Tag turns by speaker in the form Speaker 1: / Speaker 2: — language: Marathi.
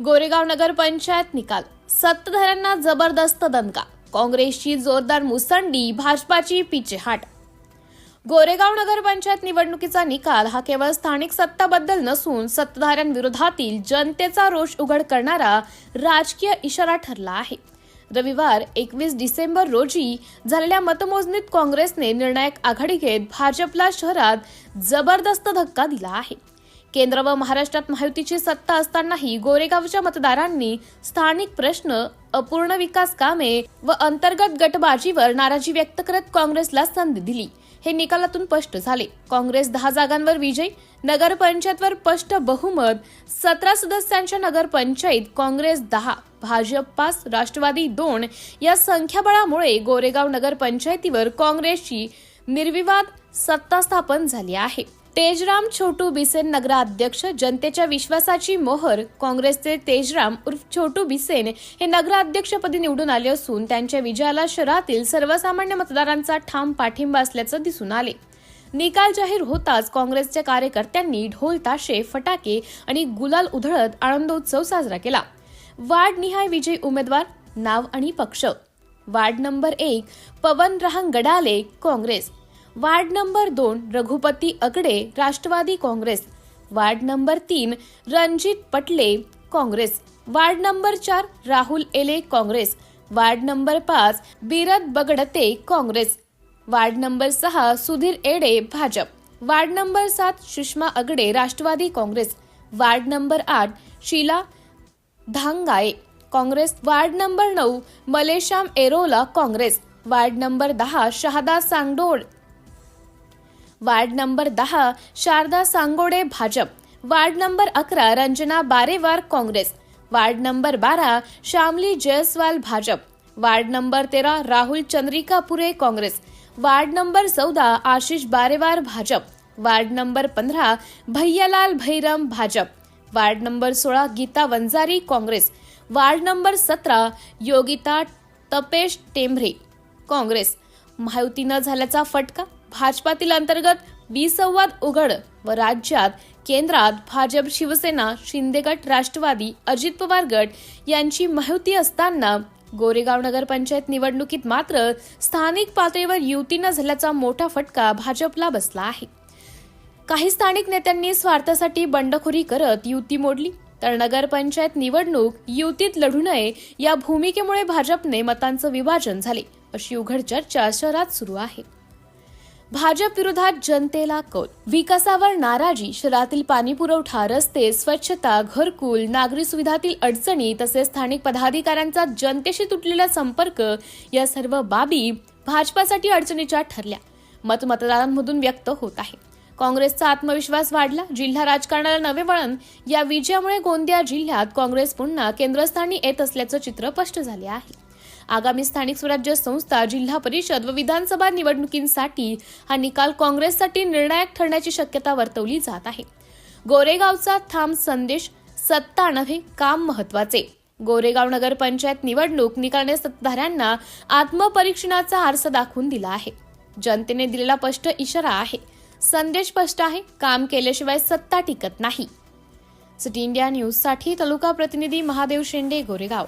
Speaker 1: गोरेगाव नगर पंचायत निकाल, सत्ताधाऱ्यांना जबरदस्त दणका, काँग्रेसची जोरदार मुसंडी, भाजपाची पीछेहाट। गोरेगाव नगर पंचायत निवडणुकीचा निकाल हा केवळ स्थानिक सत्ताबद्दल नसून सत्ताधाऱ्यांविरोधातील जनतेचा रोष उघड करणारा राजकीय इशारा ठरला आहे। रविवार 21 डिसेंबर रोजी झालेल्या मतमोजणीत काँग्रेसने निर्णायक आघाडी घेत भाजपला शहरात जबरदस्त धक्का दिला आहे। केंद्र व महाराष्ट्रात महायुतीची सत्ता असतानाही गोरेगावच्या मतदारांनी स्थानिक प्रश्न, अपूर्ण विकास कामे व अंतर्गत गटबाजीवर नाराजी व्यक्त करत काँग्रेसला संधी दिली। हे निकालातून स्पष्ट झाले। काँग्रेस 10 जागांवर विजयी, नगर पंचायतवर स्पष्ट बहुमत, 17 सदस्यांच्या नगर पंचायत, काँग्रेस 10, भाजप 5, राष्ट्रवादी 2 या संख्याबळामुळे गोरेगाव नगर पंचायतीवर काँग्रेसची निर्विवाद सत्ता स्थापन झाली आहे। तेजराम छोटू बिसेन नगराध्यक्ष, जनतेच्या विश्वासाची मोहर। काँग्रेसचे तेजराम उर्फ छोटू बिसेन हे नगराध्यक्षपदी निवडून आले असून त्यांच्या विजयाला शहरातील सर्वसामान्य मतदारांचा ठाम पाठिंबा असल्याचं दिसून आले। निकाल जाहीर होताच काँग्रेसच्या कार्यकर्त्यांनी ढोल ताशे, फटाके आणि गुलाल उधळत आनंदोत्सव साजरा केला। वार्डनिहाय विजयी उमेदवार, नाव आणि पक्ष। Ward number 1 Pawan Rahangdale, Congress. Ward number 2 Raghupati Agde, Rashtrawadi Congress. Ward number 3 Ranjit Patle, Congress. Ward number 4 Rahul Ele, Congress. Ward number 5 Birad Bagadte, Congress. Ward number 6 Sudhir Ede, Bhajap. Ward number 7 Sushma Agde, Rashtrawadi Congress. Ward number 8 Sheela Dhangaye, Congress. Ward number 9 Maleshyam Erola, Congress. Ward number 10 Shahada Sangdod. Ward number 10 Sharda Sangode, Bhajap. Ward number 11 Ranjana Barewar, Congress. Ward number 12 Shyamali Jaiswal, Bhajap. Ward number 13 Rahul Chandrika Pure, Congress. Ward number 14 Ashish Barewar, Bhajap. Ward number 15 Bhaiyalal Bhairam, Bhajap. Ward number 16 Geeta Wanjari, Congress. Ward number 17 Yogita Tapesh Tembhare, Congress. महायुतीनं झाल्याचा फटका, भाजपातील अंतर्गत विसंवाद उघड व राज्यात केंद्रात भाजप, शिवसेना, शिंदे गट, राष्ट्रवादी, अजित पवार गट यांची महायुती असताना गोरेगाव नगर पंचायत निवडणुकीत मात्र स्थानिक पातळीवर युतीनं झाल्याचा मोठा फटका भाजपला बसला आहे। काही स्थानिक नेत्यांनी स्वार्थासाठी बंडखोरी करत युती मोडली, तर नगर पंचायत निवडणूक युतीत लढू नये या भूमिकेमुळे भाजपने मतांचं विभाजन झाले, अशी उघड चर्चा शहरात सुरू आहे। भाजप विरोधात जनतेला कौल, विकासावर नाराजी, शहरातील पाणी पुरवठा, रस्ते, स्वच्छता, घरकुल, नागरी सुविधातील अडचणी तसेच स्थानिक पदाधिकाऱ्यांचा जनतेशी तुटलेला संपर्क या सर्व बाबी भाजपासाठी अडचणीच्या ठरल्या, मतदारांमधून व्यक्त होत आहे। काँग्रेसचा आत्मविश्वास वाढला, जिल्हा राजकारणाला नवे वळण, या विजयामुळे गोंदिया जिल्ह्यात काँग्रेस पुन्हा केंद्रस्थानी येत असल्याचं चित्र स्पष्ट झाले आहे। आगामी स्थानिक स्वराज्य संस्था, जिल्हा परिषद व विधानसभा निवडणुकींसाठी हा निकाल काँग्रेससाठी निर्णायक ठरण्याची शक्यता वर्तवली जात आहे। गोरेगावचा ठाम संदेश, सत्ता नव्हे काम महत्वाचे। गोरेगाव नगर पंचायत निवडणूक निकालाने सत्ताधाऱ्यांना आत्मपरीक्षणाचा आरसा दाखवून दिला आहे। जनतेने दिलेला स्पष्ट इशारा आहे, संदेश स्पष्ट आहे, काम केल्याशिवाय सत्ता टिकत नाही। सिटी इंडिया न्यूज साठी तालुका प्रतिनिधी महादेव शेंडे, गोरेगाव।